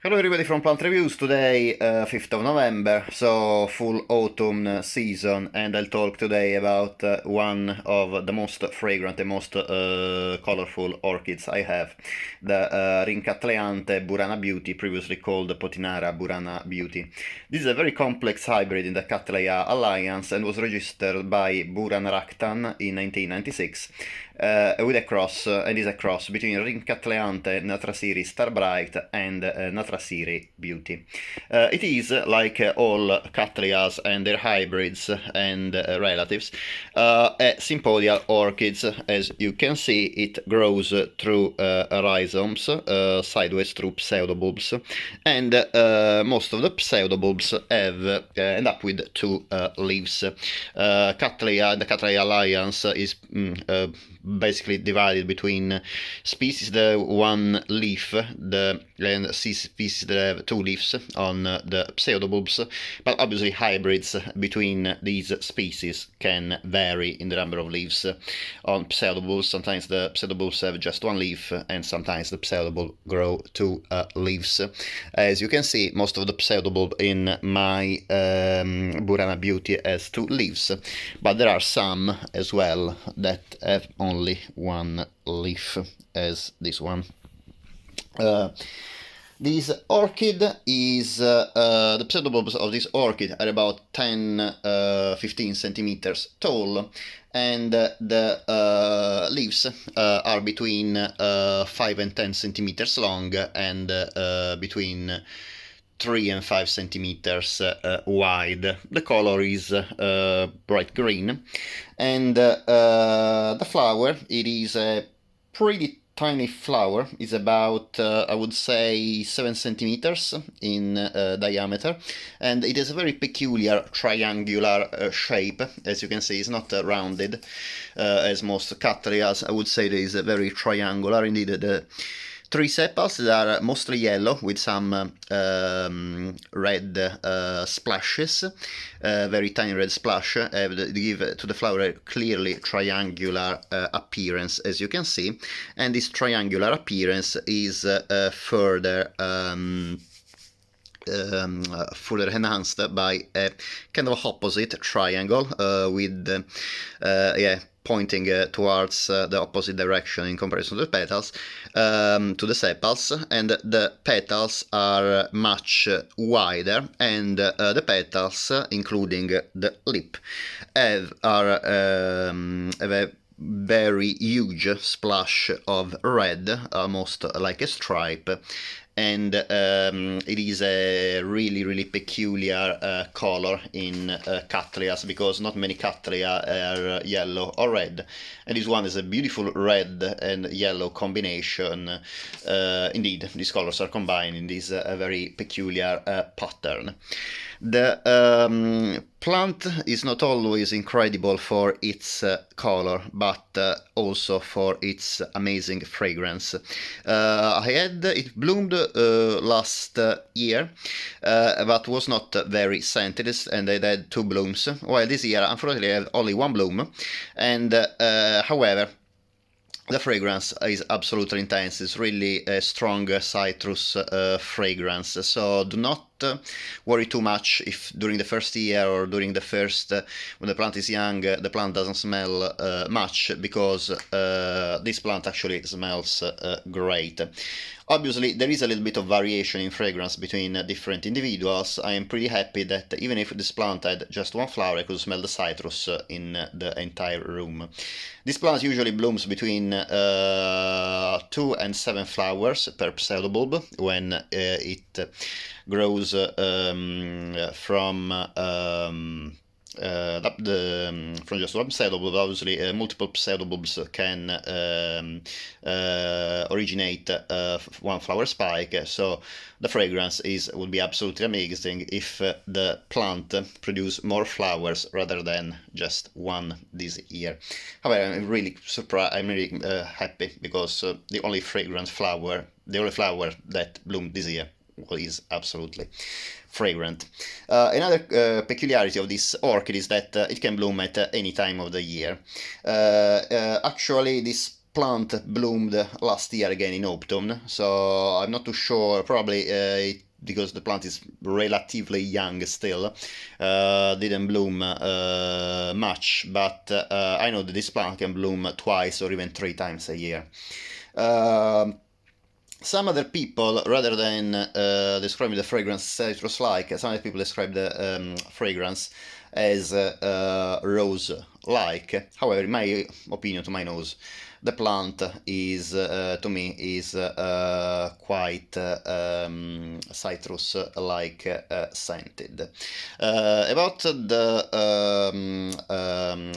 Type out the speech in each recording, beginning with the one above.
Hello everybody from Plant Reviews, today 5th of November, so full autumn season, and I'll talk today about one of the most fragrant and most colorful orchids I have, the Rhyncattleanthe Burana Beauty, previously called Potinara Burana Beauty. This is a very complex hybrid in the Cattleya alliance and was registered by Buran Raktan in 1996. With a cross, and is a cross between Rhyncattleanthe Natrasiri Starbright and Natrasiri Beauty. It is, like all Cattleyas and their hybrids and relatives, a sympodial orchid. As you can see, it grows through rhizomes, sideways through pseudobulbs, and most of the pseudobulbs end up with two leaves. The Cattleya alliance is basically divided between species that have one leaf and species that have two leaves on the pseudobulbs, but obviously hybrids between these species can vary in the number of leaves on pseudobulbs. Sometimes the pseudobulbs have just one leaf, and sometimes the pseudobulb grow two leaves. As you can see, most of the pseudobulb in my Burana Beauty has two leaves, but there are some as well that have only one leaf, as this one. This orchid is, the pseudobulbs of this orchid are about 10-15 centimeters tall, and the leaves are between 5 and 10 centimeters long, and between 3 and 5 centimeters wide. The color is bright green, and the flower, it is a pretty tiny flower. It's about, I would say, 7 centimeters in diameter, and it has a very peculiar triangular shape. As you can see, it's not rounded as most Cattleyas. I would say it is very triangular. Indeed, the three sepals that are mostly yellow with some red splashes, very tiny red splash, give to the flower a clearly triangular appearance, as you can see, and this triangular appearance is further enhanced by a kind of opposite triangle with pointing towards the opposite direction in comparison to the petals, to the sepals, and the petals are much wider, and the petals, including the lip, have a very huge splash of red, almost like a stripe, and it is a really peculiar color in Cattleyas, because not many Cattleya are yellow or red, and this one is a beautiful red and yellow combination. Indeed, these colors are combined in this very peculiar pattern. The plant is not always incredible for its color, but also for its amazing fragrance. It bloomed last year, but was not very scented, and it had two blooms, while this year, unfortunately, I have only one bloom, and however, the fragrance is absolutely intense. It's really a strong citrus fragrance, so do not worry too much if during the first year or during the first, when the plant is young, the plant doesn't smell much, because this plant actually smells great. Obviously, there is a little bit of variation in fragrance between different individuals. I am pretty happy that even if this plant had just one flower, I could smell the citrus in the entire room. This plant usually blooms between 2 and 7 flowers per pseudobulb when it grows from just one pseudobulb. Obviously, multiple pseudobulbs can originate one flower spike, so the fragrance would be absolutely amazing if the plant produced more flowers rather than just one this year. However, I'm really surprised. I'm really happy, because the only flower that bloomed this year is absolutely fragrant. Another peculiarity of this orchid is that it can bloom at any time of the year. Actually, this plant bloomed last year again in autumn, so I'm not too sure, probably because the plant is relatively young still, didn't bloom much, but I know that this plant can bloom twice or even 3 times a year. Some other people, rather than describing the fragrance citrus-like, some other people describe the fragrance as rose-like. However, in my opinion, to my nose, the plant is, to me, is quite citrus-like scented. About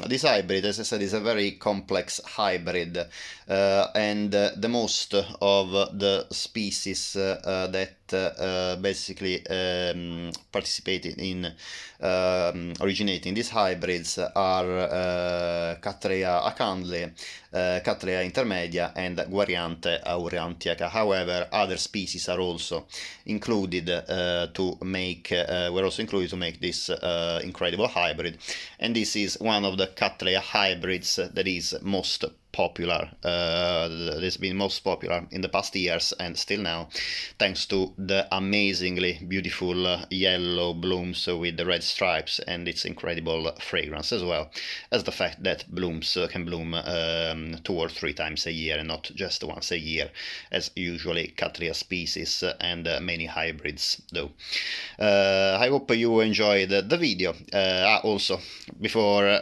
this hybrid, as I said, is a very complex hybrid, and the most of the species that basically participated in originating these hybrids are Cattleya acanthe, Cattleya intermedia, and Guariante aurantiaca. However, other species are also included to make this incredible hybrid, and this is one of the Cattleya hybrids that is most popular, that has been most popular in the past years and still now, thanks to the amazingly beautiful yellow blooms with the red stripes and its incredible fragrance, as well as the fact that blooms can bloom 2 or 3 times a year and not just once a year, as usually Cattleya species and many hybrids do. I hope you enjoyed the video. Also, before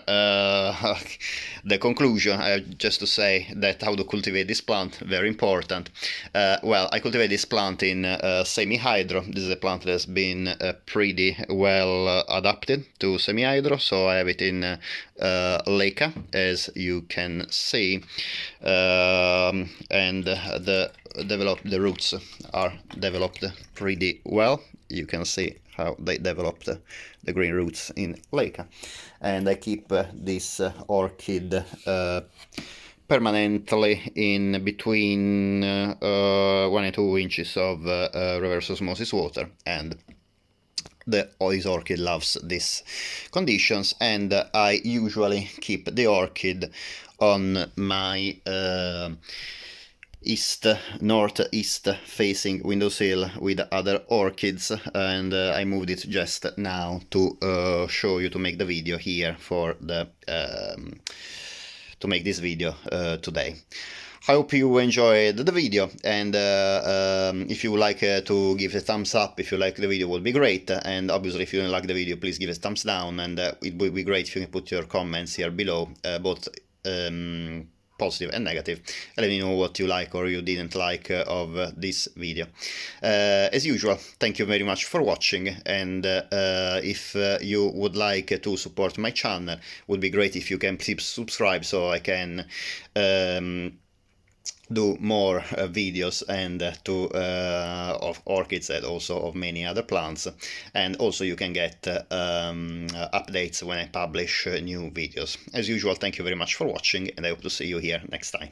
the conclusion, I just to say that how to cultivate this plant, very important. Well, I cultivate this plant in semi-hydro. This is a plant that has been pretty well adapted to semi-hydro, so I have it in Leica, as you can see, and the roots are developed pretty well. You can see how they developed the green roots in Leica, and I keep this orchid permanently in between 1 and 2 inches of reverse osmosis water, and this orchid loves these conditions, and I usually keep the orchid on my northeast facing windowsill with other orchids, and I moved it just now to show you, to make the video here for the to make this video today. I hope you enjoyed the video, and if you would like to give a thumbs up if you like the video, would be great, and obviously if you don't like the video, please give a thumbs down, and it would be great if you can put your comments here below, both positive and negative, and let me know what you like or you didn't like of this video. As usual, thank you very much for watching, and if you would like to support my channel, would be great if you can please subscribe, so I can do more videos and of orchids and also of many other plants, and also you can get updates when I publish new videos. As usual, thank you very much for watching, and I hope to see you here next time.